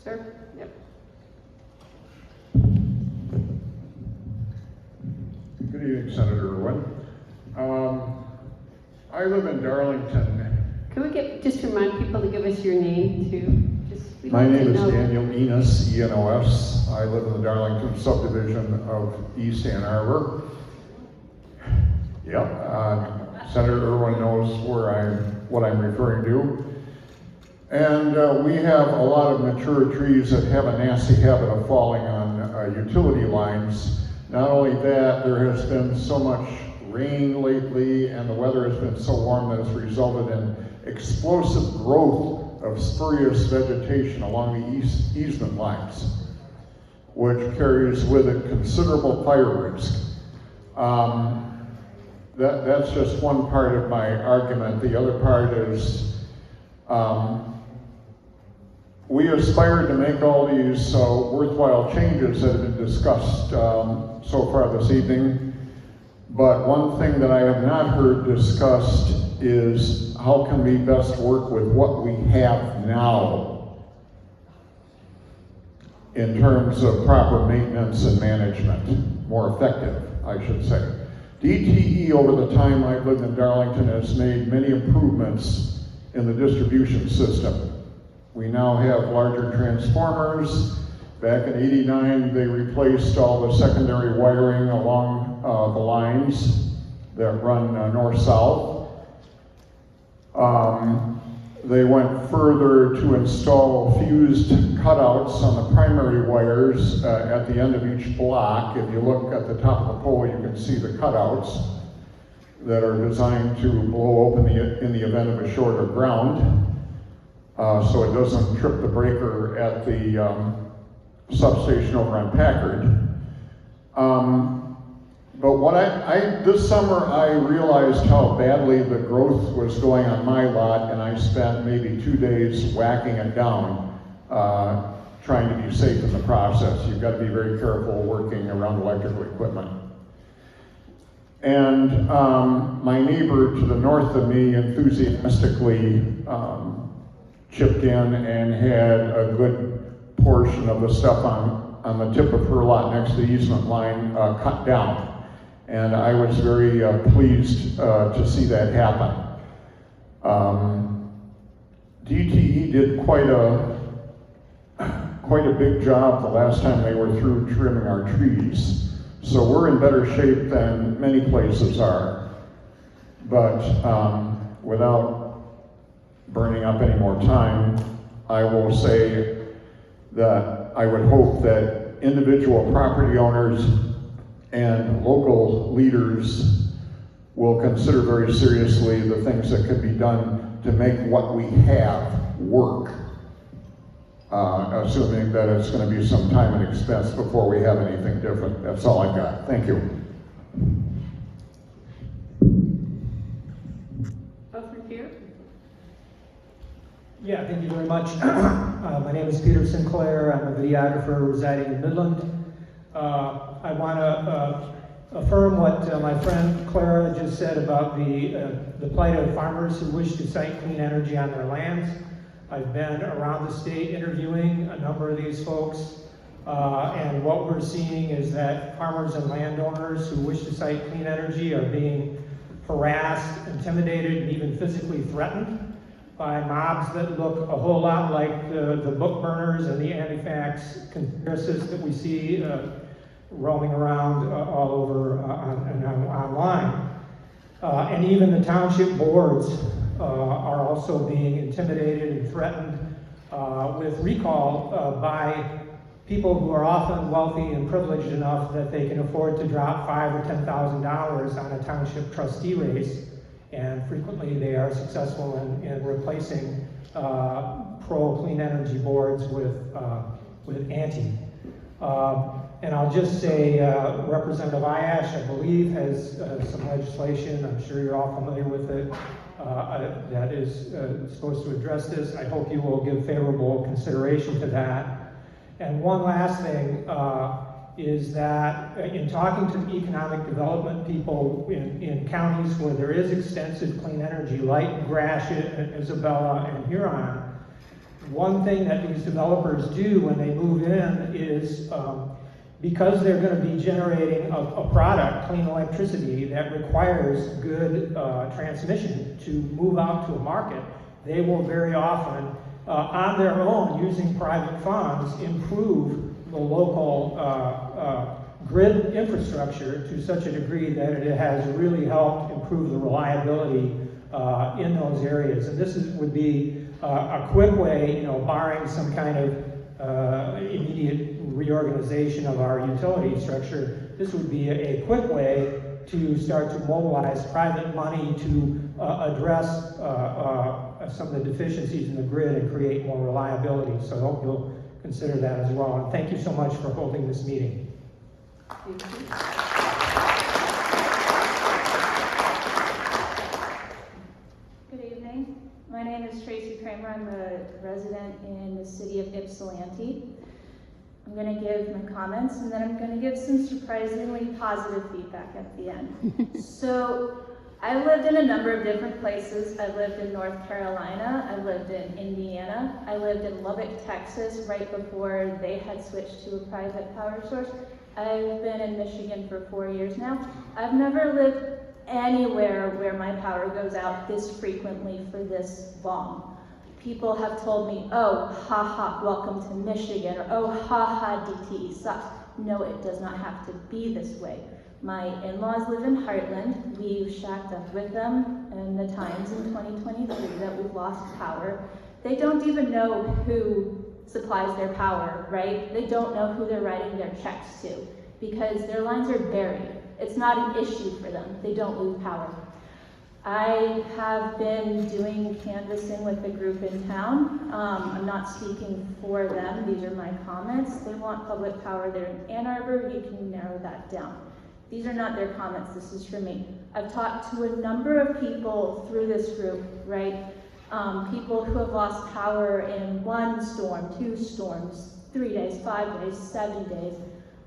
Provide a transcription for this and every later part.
Sir? Yep. Good evening, Senator Irwin. I live in Darlington. Can we just remind people to give us your name too? My name is Daniel Enos, E-N-O-S. I live in the Darlington subdivision of East Ann Arbor. Yep, Senator Irwin knows what I'm referring to. And we have a lot of mature trees that have a nasty habit of falling on utility lines. Not only that, there has been so much rain lately and the weather has been so warm that it's resulted in explosive growth of spurious vegetation along the easement lines, which carries with it considerable fire risk. That's just one part of my argument. The other part is we aspire to make all these worthwhile changes that have been discussed so far this evening, but one thing that I have not heard discussed is how can we best work with what we have now in terms of proper maintenance and management, more effective, I should say. DTE, over the time I've lived in Darlington, has made many improvements in the distribution system. We now have larger transformers. Back in '89, they replaced all the secondary wiring along the lines that run north-south. They went further to install fused cutouts on the primary wires at the end of each block. If you look at the top of the pole, you can see the cutouts that are designed to blow open in the event of a short of ground, so it doesn't trip the breaker at the substation over on Packard. But this summer I realized how badly the growth was going on my lot, and I spent maybe 2 days whacking it down, trying to be safe in the process. You've got to be very careful working around electrical equipment. And my neighbor to the north of me enthusiastically chipped in and had a good portion of the stuff on the tip of her lot next to the easement line cut down. And I was very pleased to see that happen. DTE did quite a big job the last time they were through trimming our trees. So we're in better shape than many places are. But without burning up any more time, I will say that I would hope that individual property owners and local leaders will consider very seriously the things that could be done to make what we have work, assuming that it's going to be some time and expense before we have anything different. That's all I've got. Thank you. Yeah, thank you very much. My name is Peter Sinclair. I'm a videographer residing in Midland. I want to affirm what my friend Clara just said about the plight of farmers who wish to site clean energy on their lands. I've been around the state interviewing a number of these folks, and what we're seeing is that farmers and landowners who wish to site clean energy are being harassed, intimidated, and even physically threatened by mobs that look a whole lot like the book burners and the anti-fax conspiracists that we see roaming around all over online. And even the township boards are also being intimidated and threatened with recall by people who are often wealthy and privileged enough that they can afford to drop $5,000 or $10,000 on a township trustee race. And frequently they are successful in replacing pro-clean energy boards with anti. And I'll just say Representative Ayash, I believe, has some legislation, I'm sure you're all familiar with it, that is supposed to address this. I hope you will give favorable consideration to that. And one last thing is that in talking to economic development people in counties where there is extensive clean energy, like Gratiot and Isabella and Huron, one thing that these developers do when they move in is, because they're going to be generating a product, clean electricity, that requires good transmission to move out to a market, they will very often, on their own, using private funds, improve the local grid infrastructure to such a degree that it has really helped improve the reliability in those areas. And this would be a quick way, barring some kind of immediate reorganization of our utility structure, this would be a quick way to start to mobilize private money to address some of the deficiencies in the grid and create more reliability. So I hope you'll consider that as well. And thank you so much for holding this meeting. Thank you. Good evening. My name is Tracy Kramer. I'm a resident in the city of Ypsilanti. I'm going to give my comments and then I'm going to give some surprisingly positive feedback at the end. So I lived in a number of different places. I lived in North Carolina, I lived in Indiana, I lived in Lubbock, Texas, right before they had switched to a private power source. I've been in Michigan for 4 years now. I've never lived anywhere where my power goes out this frequently for this long. People have told me, oh, haha, welcome to Michigan, or oh, haha, DTE sucks. No, it does not have to be this way. My in-laws live in Heartland. We've shacked up with them in the times in 2023 that we've lost power. They don't even know who supplies their power, right? They don't know who they're writing their checks to because their lines are buried. It's not an issue for them. They don't lose power. I have been doing canvassing with a group in town. I'm not speaking for them. These are my comments. They want public power. They're in Ann Arbor. You can narrow that down. These are not their comments. This is for me. I've talked to a number of people through this group, right? People who have lost power in 1 storm, 2 storms, 3 days, 5 days, 7 days.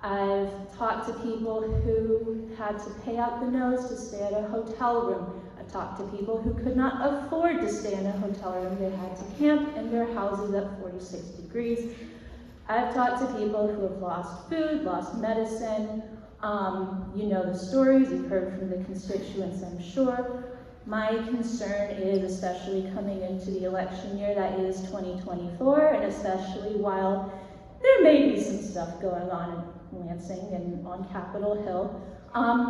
I've talked to people who had to pay out the nose to stay at a hotel room. I've talked to people who could not afford to stay in a hotel room. They had to camp in their houses at 46 degrees. I've talked to people who have lost food, lost medicine. You know the stories, you've heard from the constituents, I'm sure. My concern is, especially coming into the election year that is 2024, and especially while there may be some stuff going on in Lansing and on Capitol Hill,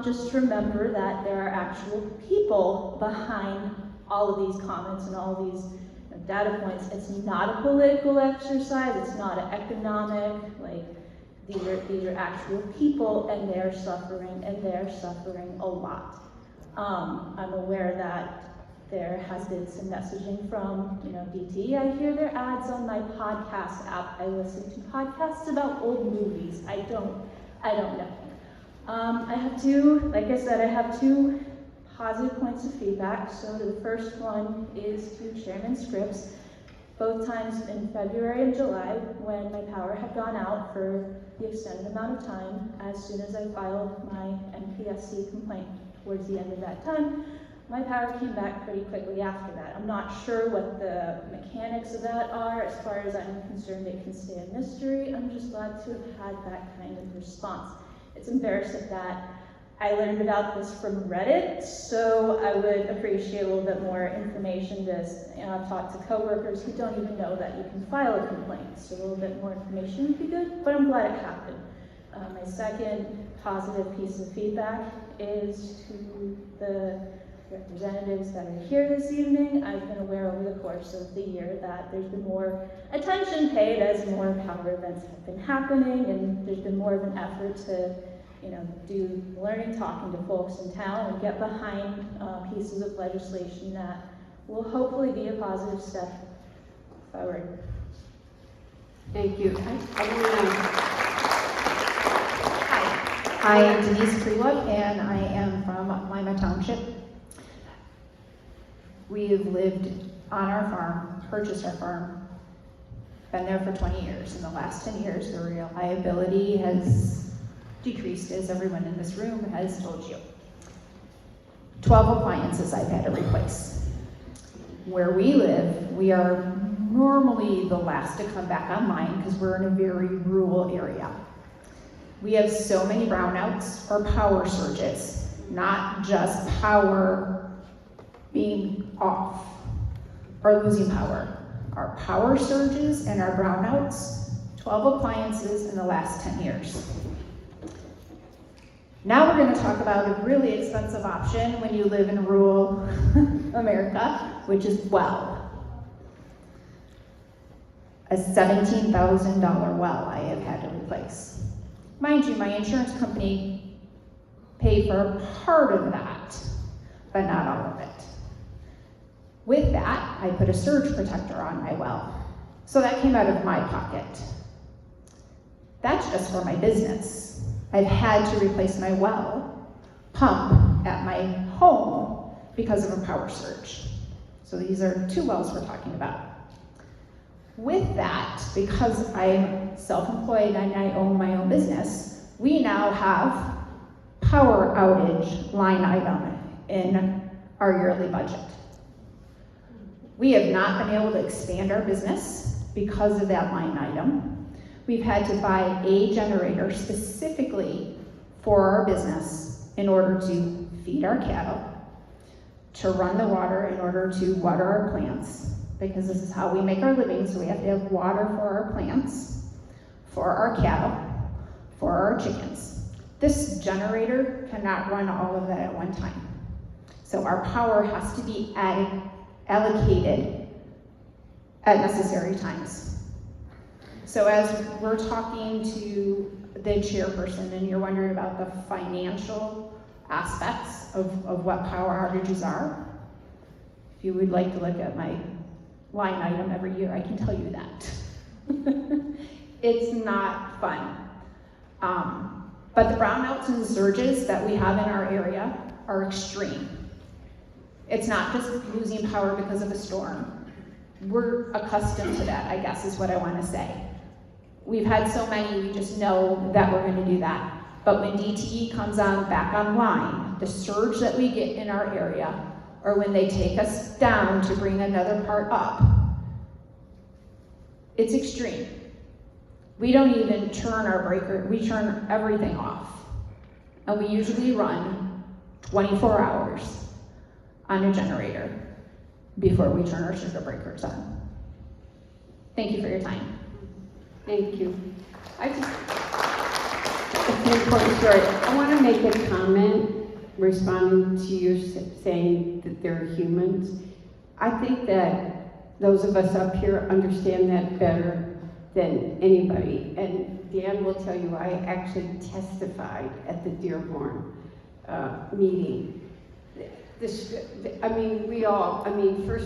just remember that there are actual people behind all of these comments and all of these data points. It's not a political exercise, it's not an economic, these are actual people, and they're suffering a lot. I'm aware that there has been some messaging from, DTE. I hear their ads on my podcast app. I listen to podcasts about old movies. I don't know. I have two positive points of feedback. So the first one is to Chairman Scripps. Both times in February and July, when my power had gone out for the extended amount of time, as soon as I filed my MPSC complaint towards the end of that time, my power came back pretty quickly after that. I'm not sure what the mechanics of that are. As far as I'm concerned, it can stay a mystery. I'm just glad to have had that kind of response. It's embarrassing that I learned about this from Reddit, so I would appreciate a little bit more information. I've talked to coworkers who don't even know that you can file a complaint, so a little bit more information would be good, but I'm glad it happened. My second positive piece of feedback is to the representatives that are here this evening. I've been aware over the course of the year that there's been more attention paid as more power events have been happening, and there's been more of an effort to do learning, talking to folks in town, and get behind pieces of legislation that will hopefully be a positive step forward. Thank you. Hi, I'm Denise Freewood, and I am from Lima Township. We have lived on our farm, purchased our farm, been there for 20 years. In the last 10 years, the reliability has decreased, as everyone in this room has told you. 12 appliances I've had to replace. Where we live, we are normally the last to come back online because we're in a very rural area. We have so many brownouts or power surges, not just power being off or losing power. Our power surges and our brownouts, 12 appliances in the last 10 years. Now we're going to talk about a really expensive option when you live in rural America, which is well. A $17,000 well I have had to replace. Mind you, my insurance company paid for a part of that, but not all of it. With that, I put a surge protector on my well. So that came out of my pocket. That's just for my business. I've had to replace my well pump at my home because of a power surge. So these are 2 wells we're talking about. With that, because I'm self-employed and I own my own business, we now have power outage line item in our yearly budget. We have not been able to expand our business because of that line item. We've had to buy a generator specifically for our business in order to feed our cattle, to run the water in order to water our plants, because this is how we make our living, so we have to have water for our plants, for our cattle, for our chickens. This generator cannot run all of that at one time. So our power has to be allocated at necessary times. So as we're talking to the chairperson and you're wondering about the financial aspects of what power outages are, if you would like to look at my line item every year, I can tell you that. It's not fun. But the brownouts and surges that we have in our area are extreme. It's not just losing power because of a storm. We're accustomed to that, I guess is what I want to say. We've had so many, we just know that we're going to do that. But when DTE comes back online, the surge that we get in our area, or when they take us down to bring another part up, it's extreme. We don't even turn our breaker, we turn everything off. And we usually run 24 hours on a generator before we turn our circuit breakers on. Thank you for your time. Thank you. It's an important story. I want to make a comment responding to you saying that they're humans. I think that those of us up here understand that better than anybody. And Dan will tell you, I actually testified at the Dearborn meeting. First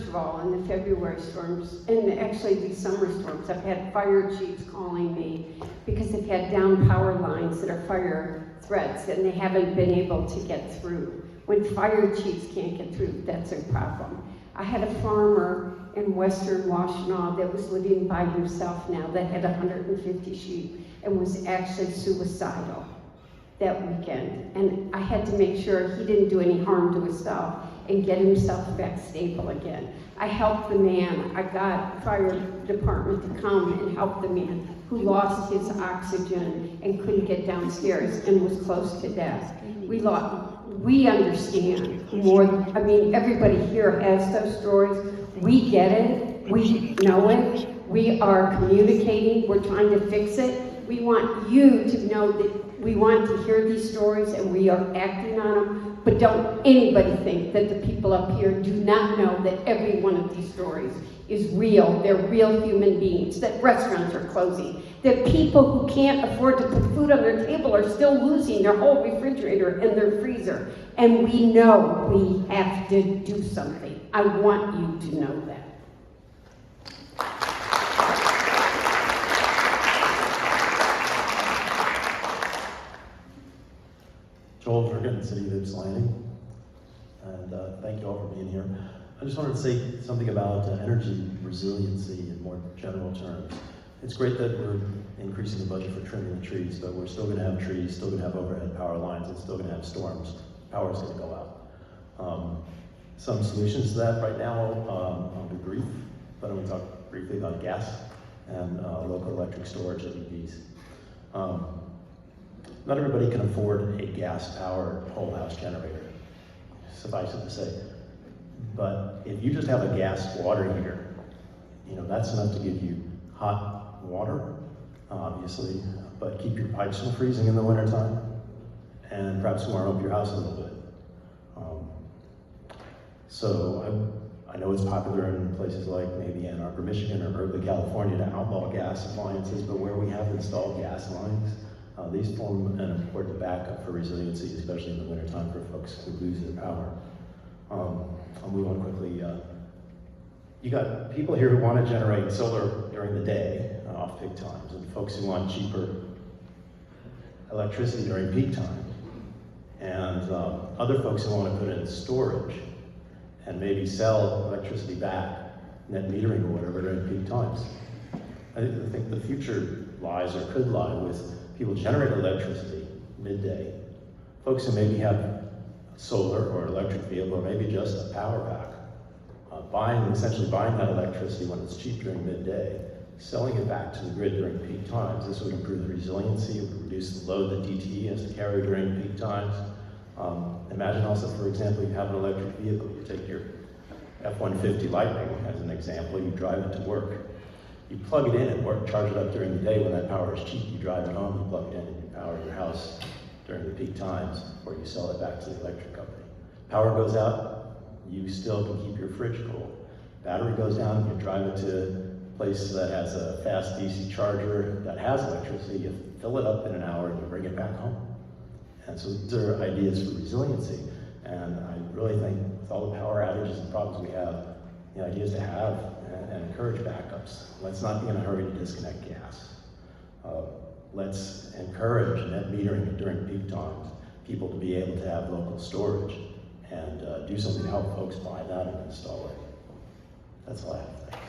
of all, in the February storms, and actually these summer storms, I've had fire chiefs calling me because they've had down power lines that are fire threats and they haven't been able to get through. When fire chiefs can't get through, that's a problem. I had a farmer in western Washtenaw that was living by himself now that had 150 sheep and was actually suicidal that weekend. And I had to make sure he didn't do any harm to himself and get himself back stable again. I helped the man. I got fire department to come and help the man who lost his oxygen and couldn't get downstairs and was close to death. We understand more. Everybody here has those stories. We get it. We know it. We are communicating. We're trying to fix it. We want you to know that we want to hear these stories and we are acting on them. But don't anybody think that the people up here do not know that every one of these stories is real. They're real human beings, that restaurants are closing, that people who can't afford to put food on their table are still losing their whole refrigerator and their freezer. And we know we have to do something. I want you to know that. Joel Vergan, City of Ypsilanti, and thank you all for being here. I just wanted to say something about energy resiliency in more general terms. It's great that we're increasing the budget for trimming the trees, but we're still going to have trees, still going to have overhead power lines, and still going to have storms. Power's going to go out. Some solutions to that right now, I'll be brief, but I'm going to talk briefly about gas and local electric storage of EVs. Not everybody can afford a gas-powered whole house generator, suffice it to say. But if you just have a gas water heater, that's enough to give you hot water, obviously, but keep your pipes from freezing in the wintertime, and perhaps warm up your house a little bit. So I know it's popular in places like maybe Ann Arbor, Michigan, or Berkeley, California, to outlaw gas appliances, but where we have installed gas lines, these form an important backup for resiliency, especially in the wintertime for folks who lose their power. I'll move on quickly. You got people here who want to generate solar during the day, off peak times, and folks who want cheaper electricity during peak time, and other folks who want to put in storage and maybe sell electricity back, net metering or whatever, during peak times. I think the future lies, or could lie, with people generating electricity midday, folks who maybe have solar or electric vehicle, or maybe just a power pack, essentially buying that electricity when it's cheap during midday, selling it back to the grid during peak times. This would improve the resiliency, it would reduce the load that DTE has to carry during peak times. Imagine also, for example, you have an electric vehicle. You take your F-150 Lightning as an example, you drive it to work. You plug it in and charge it up during the day when that power is cheap. You drive it home, you plug it in, and you power your house during the peak times, or you sell it back to the electric company. Power goes out, you still can keep your fridge cool. Battery goes down, you drive it to a place that has a fast DC charger that has electricity, you fill it up in an hour, and you bring it back home. And so these are ideas for resiliency. And I really think with all the power outages and problems we have, the idea is to have and encourage backups. Let's not be in a hurry to disconnect gas. Let's encourage net metering during peak times, people to be able to have local storage, and do something to help folks buy that and install it. That's all I have. Thanks.